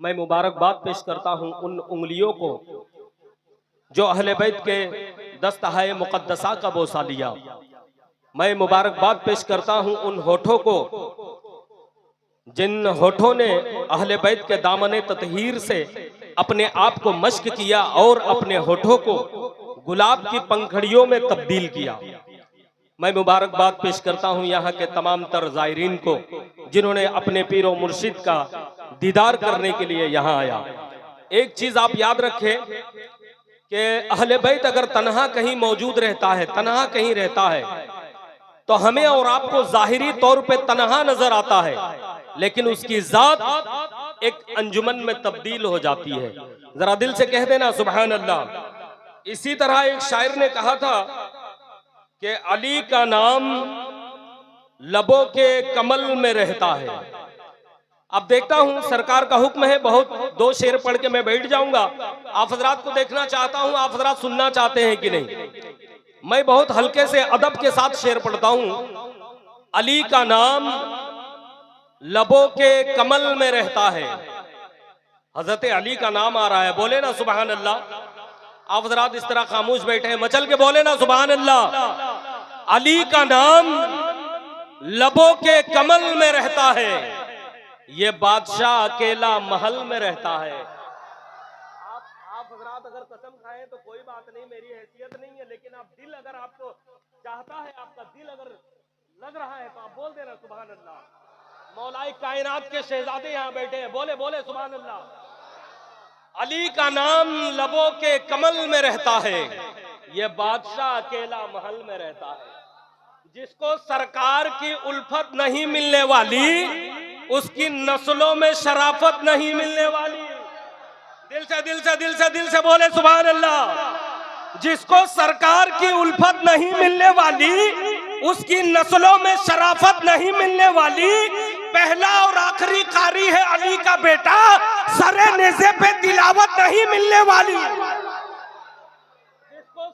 मैं मुबारकबाद पेश करता हूँ उन उंगलियों को जो अहले बैत के दस्तहाए मुक़द्दसा का बोसा लिया। मैं मुबारकबाद पेश करता हूँ उन होठों को जिन होठों ने अहले बैत के दामने ततहीर से अपने आप को मश्क किया और अपने होठों को गुलाब की पंखड़ियों में तब्दील किया। मैं मुबारकबाद पेश करता हूँ यहाँ के तमाम तर ज़ायरीन को जिन्होंने अपने पीरो मुर्शिद का दीदार करने के लिए यहाँ आया। एक चीज आप याद रखें कि अहले बैत अगर तन्हा कहीं मौजूद रहता है, तन्हा कहीं रहता है, तो हमें और आपको जाहिरी तौर पे तन्हा नजर आता है, लेकिन उसकी जात एक अंजुमन में तब्दील हो जाती है। जरा दिल से कह देना सुभान अल्लाह। इसी तरह एक शायर ने कहा था कि अली का नाम लबों के कमल में रहता है। अब देखता हूं सरकार का हुक्म है, बहुत दो शेर पढ़ के मैं बैठ जाऊंगा। आप हजरात को देखना चाहता हूं, आप हजरात सुनना चाहते हैं कि नहीं। मैं बहुत हल्के से अदब के साथ शेर पढ़ता हूं। अली का नाम लबों के कमल में रहता है। हजरत अली का नाम आ रहा है, बोले ना सुभान अल्लाह। आप हजरात इस तरह खामोश बैठे हैं, मचल के बोले ना सुभान अल्लाह। अली का नाम लबों के कमल में रहता है, ये बादशाह अकेला महल में रहता है। आप हजरात अगर कसम खाएं तो कोई बात नहीं, मेरी हैसियत नहीं है, लेकिन आप दिल अगर आपको चाहता है, आपका दिल अगर लग रहा है तो आप बोल देना सुभान अल्लाह। मौलाए कायनात के शहजादे यहाँ बैठे हैं, बोले बोले सुभान अल्लाह। अली का नाम लबों के कमल में रहता है, ये बादशाह अकेला महल में रहता है। जिसको सरकार की उल्फत नहीं मिलने वाली, उसकी नस्लों में शराफत नहीं मिलने वाली। दिल से दिल से दिल से दिल से बोले सुभान अल्लाह। जिसको सरकार की उल्फत नहीं मिलने वाली, उसकी नस्लों में शराफत नहीं मिलने वाली। पहला और आखिरी कारी है अली का बेटा, सरे नेज़े पे तिलावत नहीं मिलने वाली।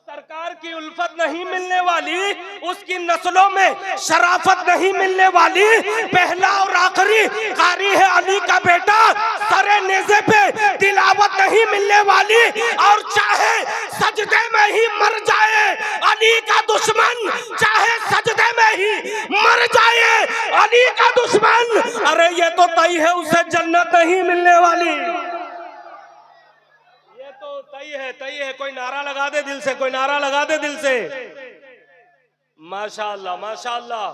सरकार की उल्फत नहीं मिलने वाली, उसकी नस्लों में शराफत नहीं मिलने वाली। पहला और आखिरी कारी है अली का बेटा, सरे नेज़े पे तिलावत नहीं मिलने वाली। और चाहे सजदे में ही मर जाए अली का दुश्मन, चाहे सजदे में ही मर जाए अली का दुश्मन, अरे ये तो तय है उसे जन्नत नहीं मिलने वाली। तय है। कोई नारा लगा दे दिल से, कोई नारा लगा दे दिल से। माशाअल्लाह माशाअल्लाह।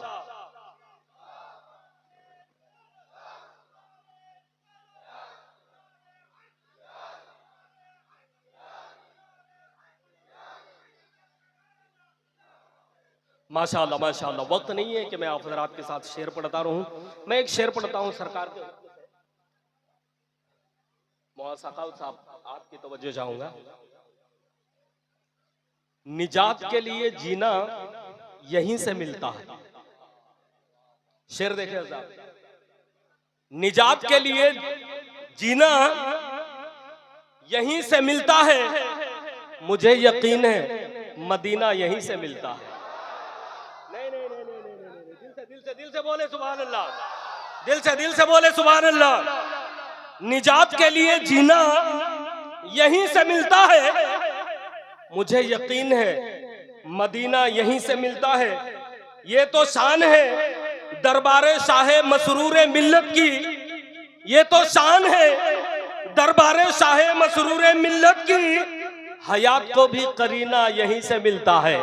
माशाअल्लाह माशाअल्लाह। वक्त नहीं है कि मैं आप हज़रात के साथ शेर पढ़ता रहूं। मैं एक शेर पढ़ता हूं सरकार के। मौलाना साहब आपकी तवज्जो चाहूंगा। निजात के लिए जीना यहीं से मिलता है। शेर देखे साहब, निजात के लिए जीना यहीं से मिलता है, मुझे यकीन है मदीना यहीं से मिलता है। नहीं नहीं नहीं नहीं नहीं नहीं, दिल से बोले सुभान अल्लाह। दिल से बोले सुभान अल्लाह। निजात के लिए जीना यहीं से मिलता है, मुझे यकीन है मदीना यहीं से मिलता है। ये तो शान है दरबारे शाहे मसरूरे मिल्लत की, ये तो शान है दरबारे शाहे मसरूरे मिल्लत की। हयात को भी करीना यहीं से मिलता है,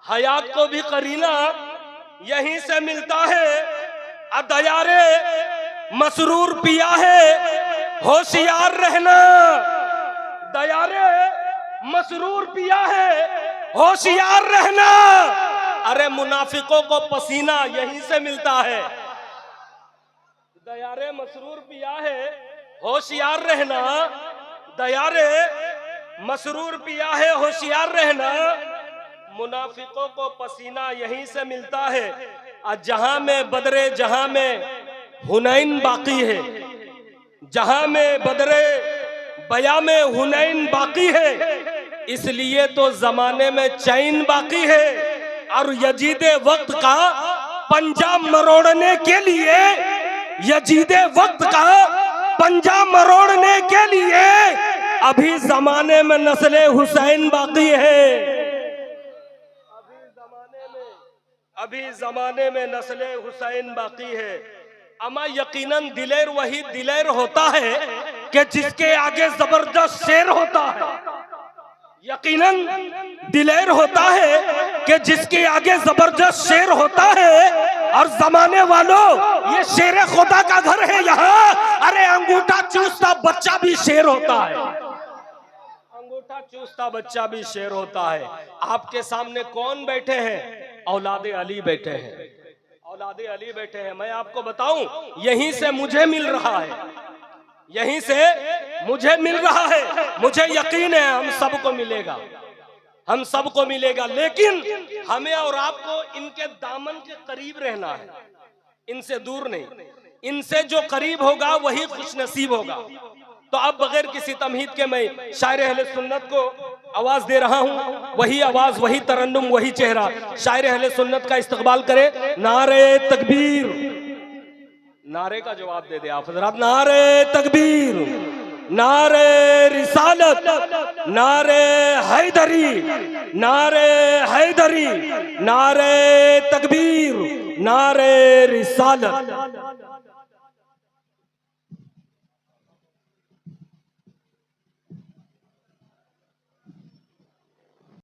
हयात को भी करीना यहीं से मिलता है। अदयारे मसरूर पिया है, होशियार रहना। दयारे मसरूर पिया है, होशियार रहना। अरे मुनाफिकों को पसीना यहीं से मिलता है। दयारे मसरूर पिया है, होशियार रहना। दयारे मसरूर पिया है, होशियार रहना। मुनाफिकों को पसीना यहीं से मिलता है। जहां में बदरे जहां में हुनैन बाकी है, जहां में बदरे बया में हुनैन बाकी है, इसलिए तो जमाने में चैन बाकी है। और यजीदे वक्त का पंजा मरोड़ने के लिए, यजीदे वक्त का पंजा मरोड़ने के लिए अभी जमाने में नस्ले हुसैन बाकी है। अभी जमाने में नस्ले हुसैन बाकी है। अमा यकीनन दिलेर वही दिलेर होता है कि जिसके आगे जबरदस्त शेर होता है। यकीनन दिलेर होता है कि जिसके आगे जबरदस्त शेर होता है। और जमाने वालों, ये शेर खुदा का घर है यहाँ। अरे अंगूठा चूसता बच्चा भी शेर होता है। अंगूठा चूसता बच्चा भी शेर होता है। आपके सामने कौन बैठे हैं? औलादे अली बैठे हैं। औलादे अली बैठे हैं। मैं आपको बताऊं, यहीं से मुझे मिल रहा है, यहीं से मुझे मिल रहा है। मुझे यकीन है हम सबको मिलेगा, हम सबको मिलेगा। लेकिन हमें और आपको इनके दामन के करीब रहना है, इनसे दूर नहीं। इनसे जो करीब होगा वही खुश नसीब होगा। तो अब बगैर किसी तमहीद के मैं शायर अहले सुन्नत को आवाज दे रहा हूं। वही आवाज, वही तरन्नुम, वही चेहरा। शायर अहले सुन्नत का इस्तकबाल करे। नारे तकबीर, नारे का जवाब दे दे आप हजरात। नारे तकबीर, नारे रिसालत, नारे हैदरी, नारे हैदरी, नारे तकबीर, नारे रिसालत।